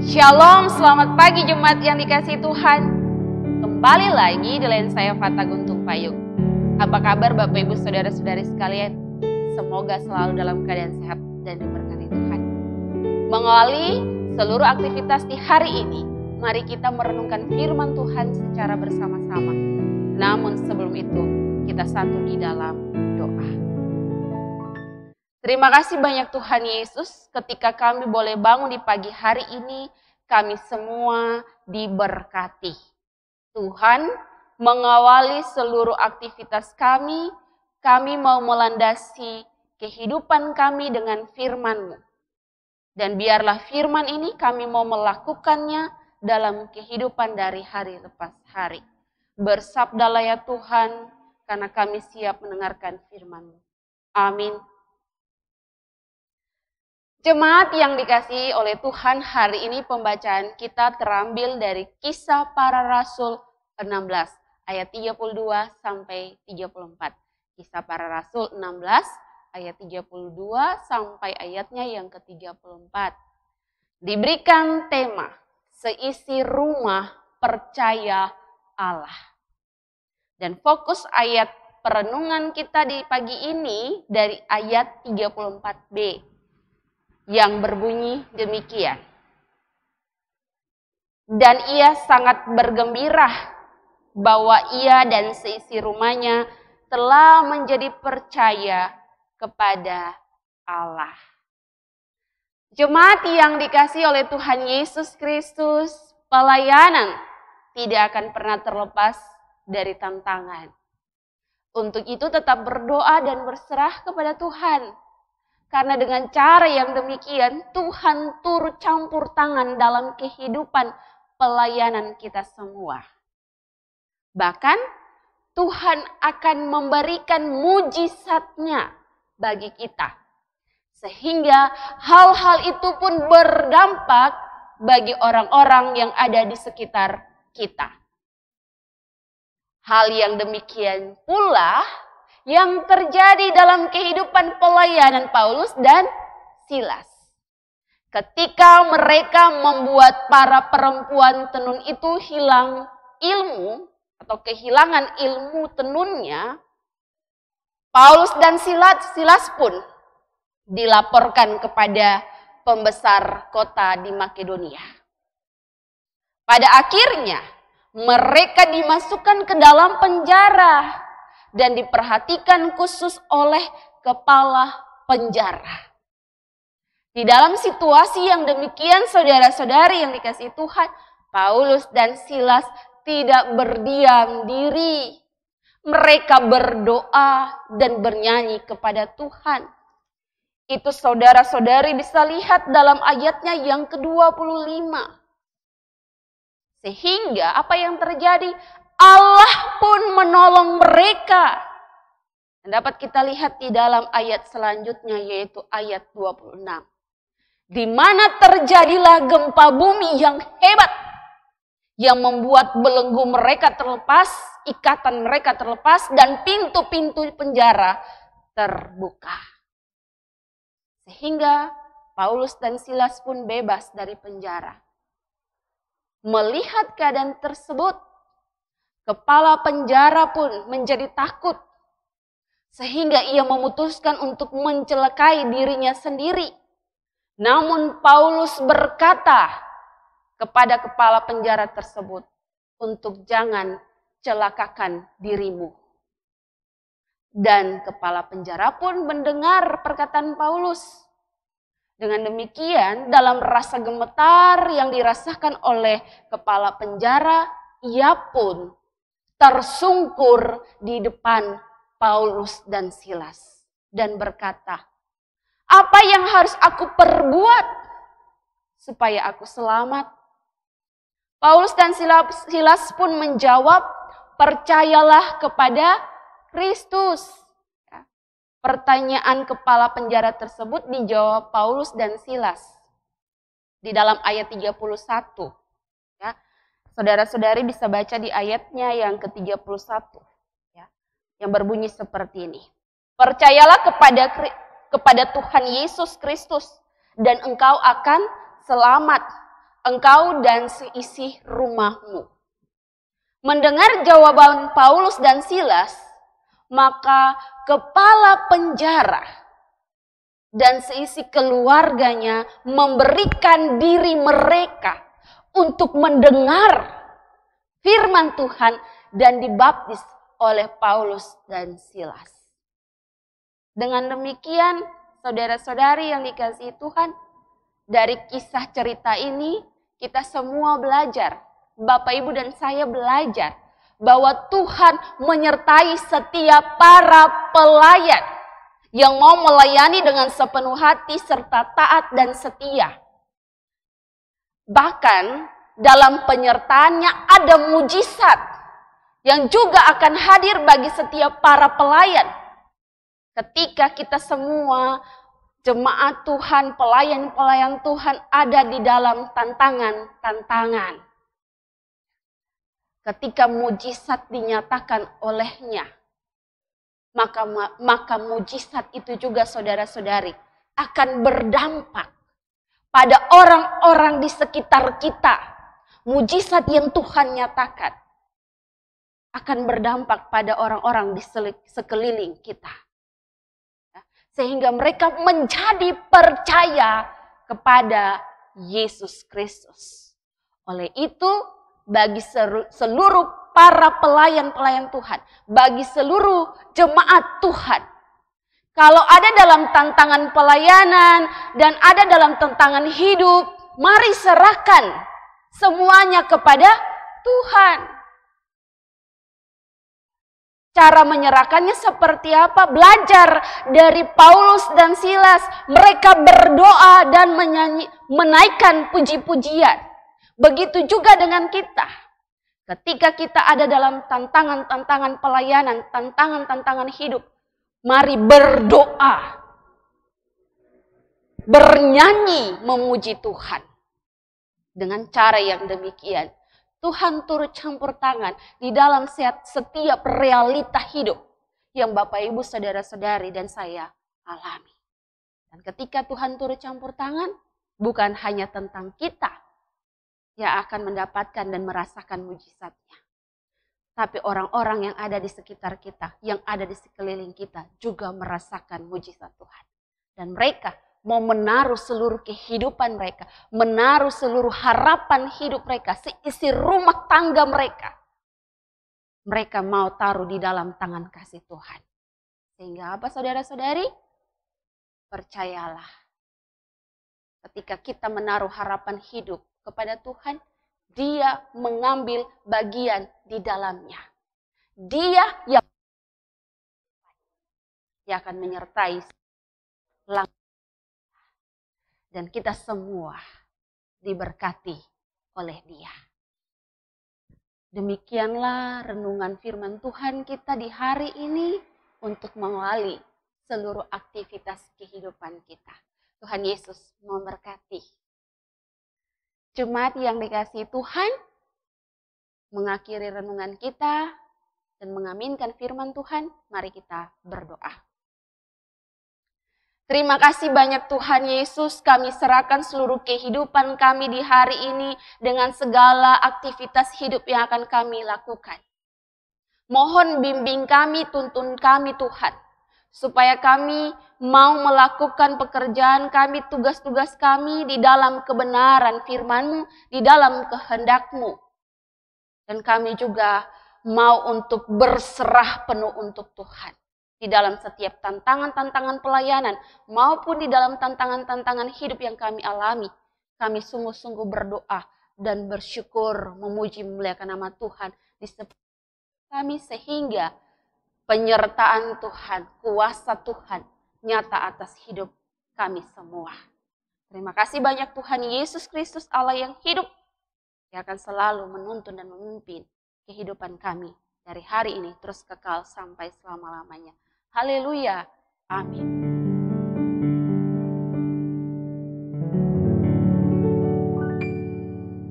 Shalom, selamat pagi jemaat yang dikasihi Tuhan. Kembali lagi di lain saya Fata Guntung Payung. Apa kabar Bapak Ibu Saudara-saudari sekalian? Semoga selalu dalam keadaan sehat dan diberkati Tuhan. Mengawali seluruh aktivitas di hari ini, mari kita merenungkan firman Tuhan secara bersama-sama. Namun sebelum itu, kita satu di dalam doa. Terima kasih banyak Tuhan Yesus, ketika kami boleh bangun di pagi hari ini, kami semua diberkati. Tuhan mengawali seluruh aktivitas kami mau melandasi kehidupan kami dengan firman-Mu. Dan biarlah firman ini kami mau melakukannya dalam kehidupan dari hari lepas hari. Bersabdalah ya Tuhan, karena kami siap mendengarkan firman-Mu. Amin. Jemaat yang dikasihi oleh Tuhan, hari ini pembacaan kita terambil dari Kisah Para Rasul 16 ayat 32 sampai 34. Kisah Para Rasul 16 ayat 32 sampai ayatnya yang ke-34. Diberikan tema, seisi rumah percaya Allah. Dan fokus ayat perenungan kita di pagi ini dari ayat 34b. Yang berbunyi demikian. Dan ia sangat bergembira bahwa ia dan seisi rumahnya telah menjadi percaya kepada Allah. Jemaat yang dikasihi oleh Tuhan Yesus Kristus, pelayanan tidak akan pernah terlepas dari tantangan. Untuk itu tetap berdoa dan berserah kepada Tuhan. Karena dengan cara yang demikian, Tuhan turut campur tangan dalam kehidupan pelayanan kita semua. Bahkan, Tuhan akan memberikan mujizatnya bagi kita. Sehingga hal-hal itu pun berdampak bagi orang-orang yang ada di sekitar kita. Hal yang demikian pula yang terjadi dalam kehidupan pelayanan Paulus dan Silas. Ketika mereka membuat para perempuan tenun itu hilang ilmu atau kehilangan ilmu tenunnya, Paulus dan Silas pun dilaporkan kepada pembesar kota di Makedonia. Pada akhirnya mereka dimasukkan ke dalam penjara dan diperhatikan khusus oleh kepala penjara. Di dalam situasi yang demikian, saudara-saudari yang dikasihi Tuhan, Paulus dan Silas tidak berdiam diri. Mereka berdoa dan bernyanyi kepada Tuhan. Itu saudara-saudari bisa lihat dalam ayatnya yang ke-25. Sehingga apa yang terjadi? Allah pun menolong mereka. Dan dapat kita lihat di dalam ayat selanjutnya, yaitu ayat 26. Di mana terjadilah gempa bumi yang hebat, yang membuat belenggu mereka terlepas, ikatan mereka terlepas, dan pintu-pintu penjara terbuka. Sehingga Paulus dan Silas pun bebas dari penjara. Melihat keadaan tersebut, kepala penjara pun menjadi takut. Sehingga ia memutuskan untuk mencelakai dirinya sendiri. Namun Paulus berkata kepada kepala penjara tersebut, untuk jangan celakakan dirimu. Dan kepala penjara pun mendengar perkataan Paulus. Dengan demikian, dalam rasa gemetar yang dirasakan oleh kepala penjara, ia pun tersungkur di depan Paulus dan Silas dan berkata, apa yang harus aku perbuat supaya aku selamat? Paulus dan Silas pun menjawab, percayalah kepada Kristus. Pertanyaan kepala penjara tersebut dijawab Paulus dan Silas di dalam ayat 31. Ya. Saudara-saudari bisa baca di ayatnya yang ke-31. Ya, yang berbunyi seperti ini. Percayalah kepada Tuhan Yesus Kristus dan engkau akan selamat engkau dan seisi rumahmu. Mendengar jawaban Paulus dan Silas, maka kepala penjara dan seisi keluarganya memberikan diri mereka untuk mendengar firman Tuhan dan dibaptis oleh Paulus dan Silas. Dengan demikian, saudara-saudari yang dikasihi Tuhan, dari kisah cerita ini kita semua belajar, Bapak Ibu dan saya belajar bahwa Tuhan menyertai setiap para pelayan yang mau melayani dengan sepenuh hati serta taat dan setia. Bahkan dalam penyertaannya ada mujizat yang juga akan hadir bagi setiap para pelayan. Ketika kita semua jemaat Tuhan, pelayan-pelayan Tuhan ada di dalam tantangan-tantangan. Ketika mujizat dinyatakan olehnya, maka mujizat itu juga saudara-saudari akan berdampak pada orang-orang di sekitar kita. Mujizat yang Tuhan nyatakan akan berdampak pada orang-orang di sekeliling kita. Sehingga mereka menjadi percaya kepada Yesus Kristus. Oleh itu, bagi seluruh para pelayan-pelayan Tuhan, bagi seluruh jemaat Tuhan, kalau ada dalam tantangan pelayanan dan ada dalam tantangan hidup, mari serahkan semuanya kepada Tuhan. Cara menyerahkannya seperti apa? Belajar dari Paulus dan Silas. Mereka berdoa dan menaikkan puji-pujian. Begitu juga dengan kita. Ketika kita ada dalam tantangan-tantangan pelayanan, tantangan-tantangan hidup, mari berdoa. Bernyanyi memuji Tuhan. Dengan cara yang demikian, Tuhan turut campur tangan di dalam setiap realita hidup yang Bapak Ibu saudara-saudari dan saya alami. Dan ketika Tuhan turut campur tangan, bukan hanya tentang kita yang akan mendapatkan dan merasakan mujizatnya. Tapi orang-orang yang ada di sekitar kita, yang ada di sekeliling kita juga merasakan mujizat Tuhan. Dan mereka mau menaruh seluruh kehidupan mereka, menaruh seluruh harapan hidup mereka, seisi rumah tangga mereka. Mereka mau taruh di dalam tangan kasih Tuhan. Sehingga apa saudara-saudari? Percayalah. Ketika kita menaruh harapan hidup kepada Tuhan, Dia mengambil bagian di dalamnya. Dia yang akan menyertai langkah. Dan kita semua diberkati oleh Dia. Demikianlah renungan firman Tuhan kita di hari ini untuk mengawali seluruh aktivitas kehidupan kita. Tuhan Yesus memberkati. Jemaat yang dikasihi Tuhan, mengakhiri renungan kita dan mengaminkan firman Tuhan, mari kita berdoa. Terima kasih banyak Tuhan Yesus, kami serahkan seluruh kehidupan kami di hari ini dengan segala aktivitas hidup yang akan kami lakukan. Mohon bimbing kami, tuntun kami Tuhan, supaya kami mau melakukan pekerjaan kami, tugas-tugas kami di dalam kebenaran firman-Mu, di dalam kehendak-Mu. Dan kami juga mau untuk berserah penuh untuk Tuhan. Di dalam setiap tantangan-tantangan pelayanan maupun di dalam tantangan-tantangan hidup yang kami alami. Kami sungguh-sungguh berdoa dan bersyukur memuji memuliakan nama Tuhan di sekitar kami sehingga penyertaan Tuhan, kuasa Tuhan nyata atas hidup kami semua. Terima kasih banyak Tuhan Yesus Kristus Allah yang hidup yang akan selalu menuntun dan memimpin kehidupan kami dari hari ini terus kekal sampai selama-lamanya. Haleluya. Amin.